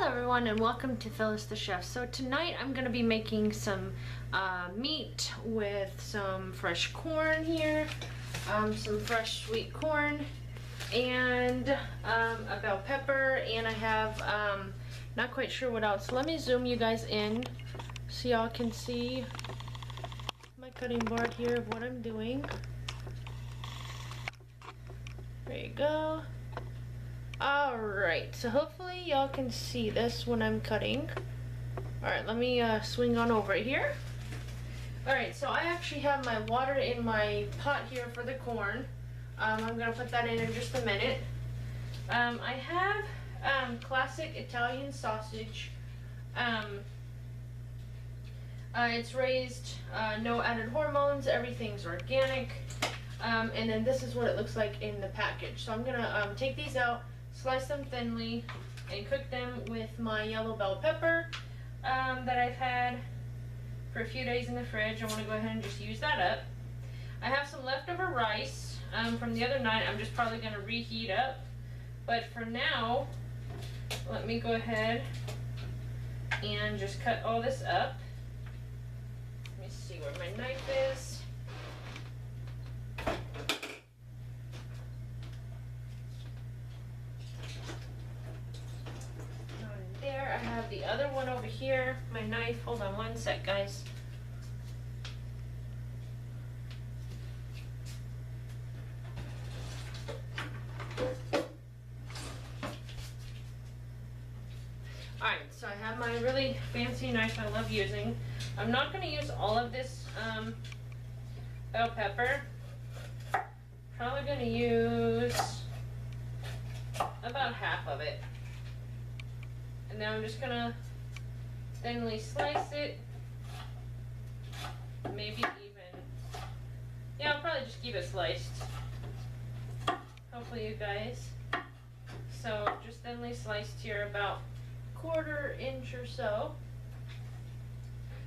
everyone, and welcome to Phyllis the Chef. So tonight I'm going to be making some meat with some fresh corn here, some fresh sweet corn, and a bell pepper, and I have not quite sure what else. So let me zoom you guys in so y'all can see my cutting board here of what I'm doing. There you go. Alright, so hopefully y'all can see this when I'm cutting. Alright, let me swing on over here. Alright, so I actually have my water in my pot here for the corn. I'm going to put that in just a minute. I have classic Italian sausage. It's raised, no added hormones, everything's organic. And then this is what it looks like in the package. So I'm going to take these out, slice them thinly, and cook them with my yellow bell pepper that I've had for a few days in the fridge. I want to go ahead and just use that up. I have some leftover rice from the other night. I'm just probably going to reheat up. But for now, let me go ahead and just cut all this up. Let me see where my knife is. There, I have the other one over here, my knife. Hold on one sec, guys. Alright, so I have my really fancy knife I love using. I'm not going to use all of this bell pepper. Probably going to use about half of it. And now I'm just gonna thinly slice it. Maybe even, yeah, I'll probably just keep it sliced. Hopefully you guys. So just thinly sliced here, about 1/4 inch or so.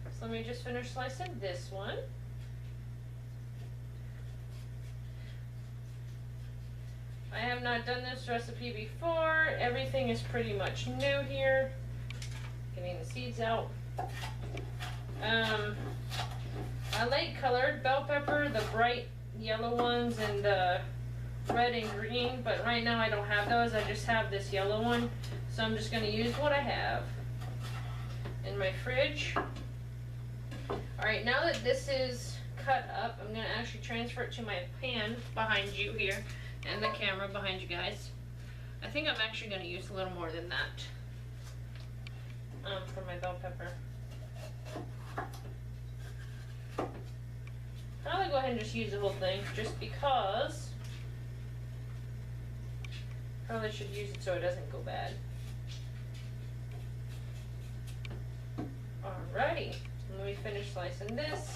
So let me just finish slicing this one. I have not done this recipe before. Everything is pretty much new here. Getting the seeds out. I like colored bell pepper, the bright yellow ones and the red and green, but right now I don't have those. I just have this yellow one. So I'm just going to use what I have in my fridge. Alright, now that this is cut up, I'm going to actually transfer it to my pan behind you here. And the camera behind you guys. I think I'm actually going to use a little more than that for my bell pepper. I'll go ahead and just use the whole thing just because. Probably should use it so it doesn't go bad. Alrighty, let me finish slicing this.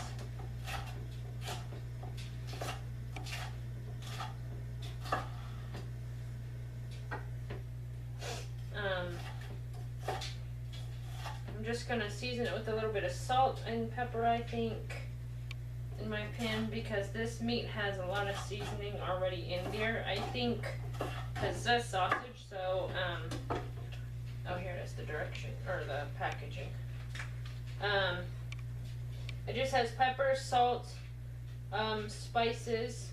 I'm just going to season it with a little bit of salt and pepper, I think, in my pan, because this meat has a lot of seasoning already in there, I think, because it says sausage. So, oh, here it is, the direction, or the packaging. It just has pepper, salt, spices,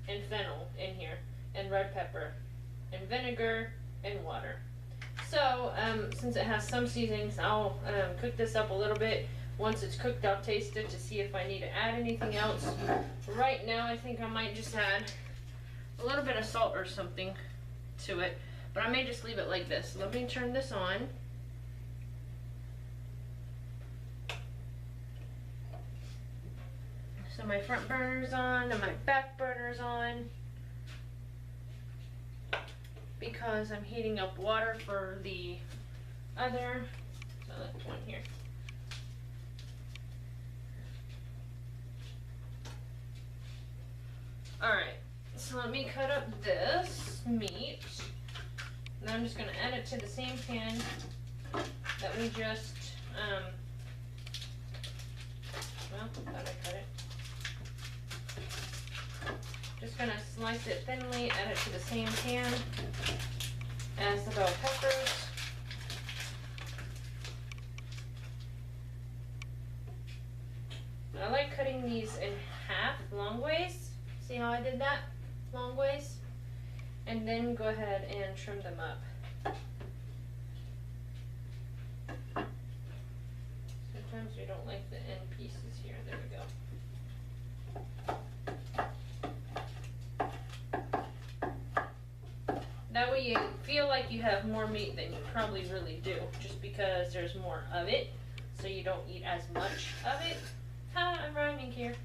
and fennel in here, and red pepper, and vinegar, and water. So, since it has some seasonings, I'll cook this up a little bit. Once it's cooked, I'll taste it to see if I need to add anything else. Right now, I think I might just add a little bit of salt or something to it. But I may just leave it like this. Let me turn this on. So my front burner's on and my back burner's on, because I'm heating up water for the other, so that's one here. Alright, so let me cut up this meat. And I'm just going to add it to the same pan that we just, well, I thought I cut it. Just going to slice it thinly, add it to the same pan as the bell peppers. cutting these in half long ways. See how I did that? Long ways. And then go ahead and trim them up. Sometimes we don't like the end pieces here. There we go. That way you feel like you have more meat than you probably really do, just because there's more of it, so you don't eat as much of it. I'm rhyming here.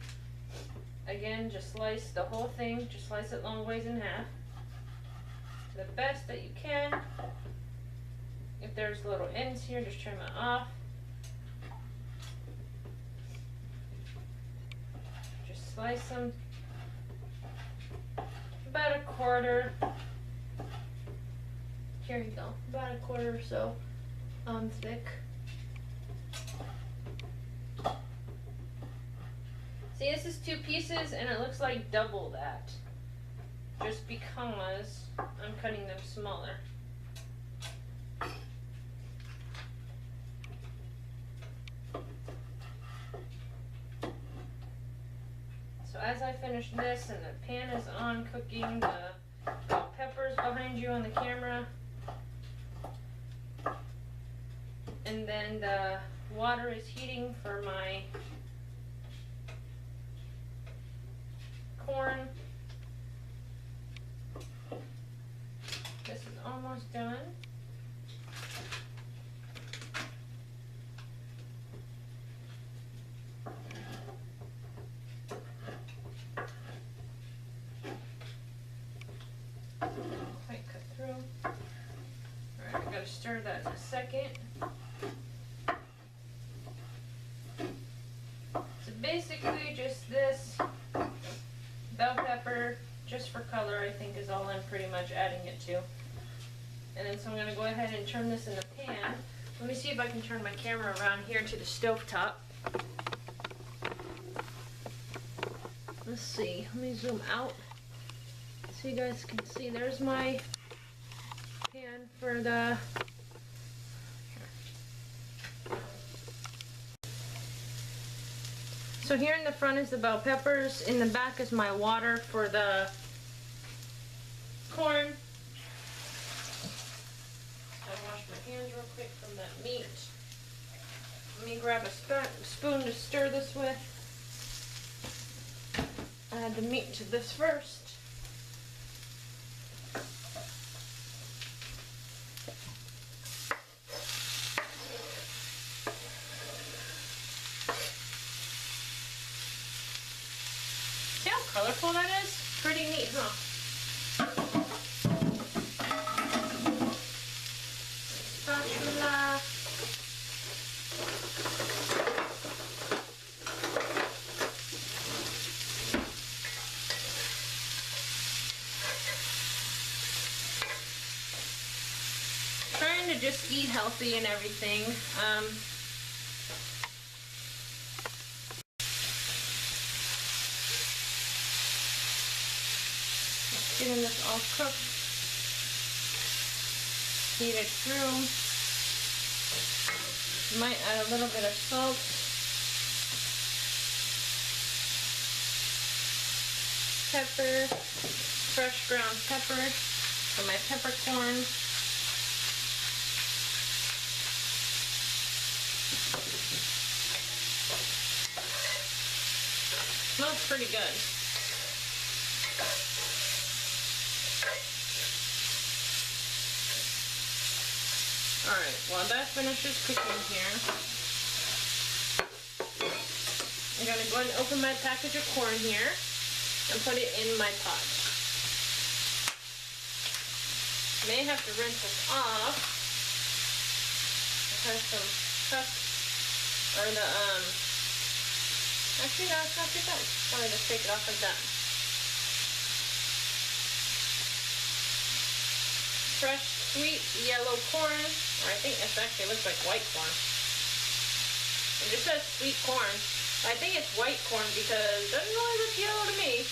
Again, just slice the whole thing, just slice it long ways in half. The best that you can. If there's little ends here, just trim it off. Just slice them about a quarter. Here you go, about a quarter or so thick. See, this is 2 pieces and it looks like double that, just because I'm cutting them smaller. So as I finish this and the pan is on cooking, the bell peppers behind you on the camera, and then the water is heating for my corn. This is almost done. Quite cut through. Alright, I gotta stir that in a second. So basically just this bell pepper, just for color, I think is all I'm pretty much adding it to. And then so I'm going to go ahead and turn this in the pan. Let me see if I can turn my camera around here to the stove top. Let's see, let me zoom out so you guys can see. There's my pan for the... So here in the front is the bell peppers, in the back is my water for the corn. I washed my hands real quick from that meat. Let me grab a spoon to stir this with. Add the meat to this first. See how colorful that is? Pretty neat, huh? Spatula. Trying to just eat healthy and everything. Getting this all cooked, heat it through. Might add a little bit of salt. Pepper, fresh ground pepper for my peppercorn. Smells pretty good. Alright, while that finishes cooking here, I'm going to go ahead and open my package of corn here and put it in my pot. May have to rinse this off. It has some stuff, or the, actually no, it's not too bad. I'll just take it off like that. Fresh, sweet, yellow corn, or I think it actually looks like white corn. It just says sweet corn. I think it's white corn because it doesn't really look yellow to me.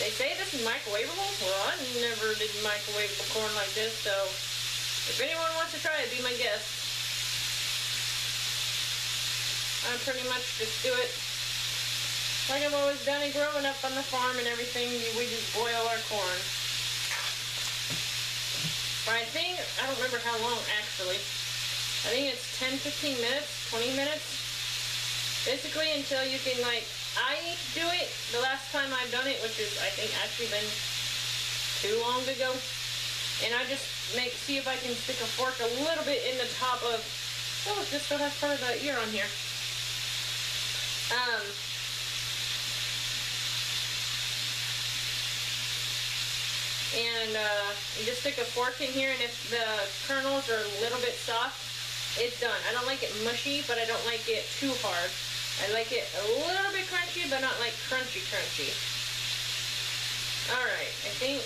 They say this is microwavable. Well, I never did microwave corn like this, so if anyone wants to try it, be my guest. I pretty much just do it Like I've always done it growing up on the farm and everything, we just boil our corn. But I think, I don't remember how long actually. I think it's 10, 15 minutes, 20 minutes. Basically until you can like, I do it the last time I've done it, which is I think actually been too long ago. And I just see if I can stick a fork a little bit in the top of, oh, this still has part of the ear on here. You just stick a fork in here, and if the kernels are a little bit soft, it's done. I don't like it mushy, but I don't like it too hard. I like it a little bit crunchy, but not like crunchy. Alright, I think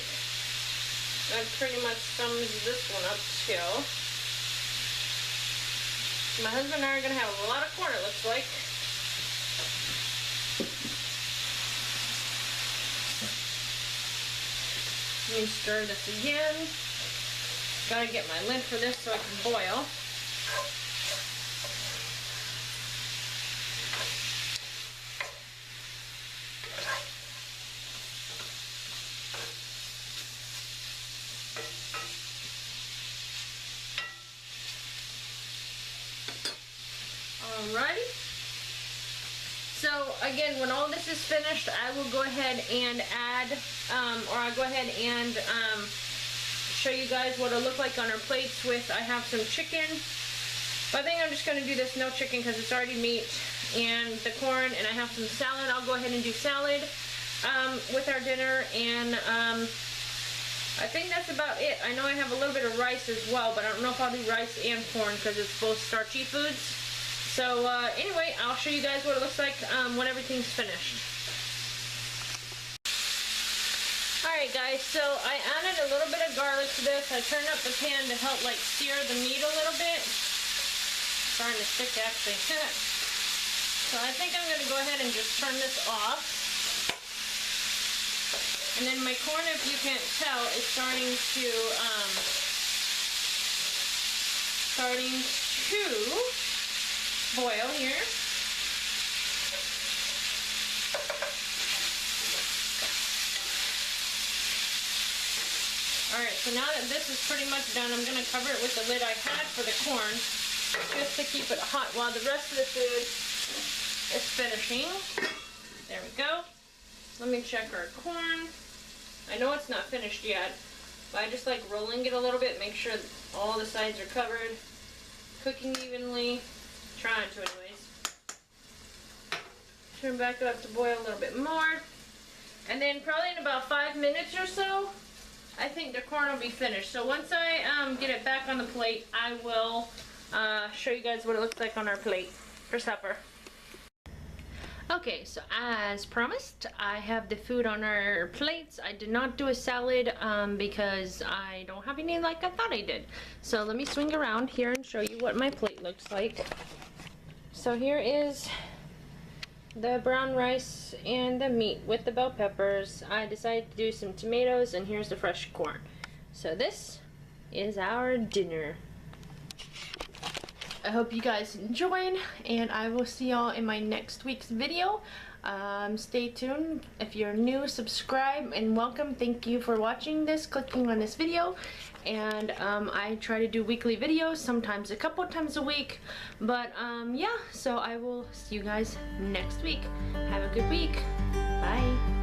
that pretty much sums this one up too. My husband and I are going to have a lot of corn, it looks like. Let me stir this again. Gotta get my lid for this so it can boil. Alrighty. So again, when all this is finished, I will go ahead and add, I'll go ahead and show you guys what it'll look like on our plates with, I have some chicken. But I think I'm just going to do this no chicken because it's already meat, and the corn, and I have some salad. I'll go ahead and do salad with our dinner, and I think that's about it. I know I have a little bit of rice as well, but I don't know if I'll do rice and corn because it's both starchy foods. So anyway, I'll show you guys what it looks like when everything's finished. Alright guys, so I added a little bit of garlic to this. I turned up the pan to help like sear the meat a little bit. It's starting to stick actually. So I think I'm going to go ahead and just turn this off. And then my corn, if you can't tell, is starting to boil here. Alright, so now that this is pretty much done, I'm going to cover it with the lid I had for the corn, just to keep it hot while the rest of the food is finishing. There we go. Let me check our corn. I know it's not finished yet, but I just like rolling it a little bit, make sure all the sides are covered, cooking evenly. Trying to anyways. Turn back up to boil a little bit more. And then probably in about 5 minutes or so, I think the corn will be finished. So once I get it back on the plate, I will show you guys what it looks like on our plate for supper. Okay, so as promised, I have the food on our plates. I did not do a salad because I don't have any like I thought I did. So let me swing around here and show you what my plate looks like. So here is the brown rice and the meat with the bell peppers. I decided to do some tomatoes, and here's the fresh corn. So this is our dinner. I hope you guys enjoyed, and I will see y'all in my next week's video. Stay tuned. If you're new, subscribe, and welcome. Thank you for watching this, clicking on this video. And I try to do weekly videos, sometimes a couple times a week. But yeah, so I will see you guys next week. Have a good week. Bye.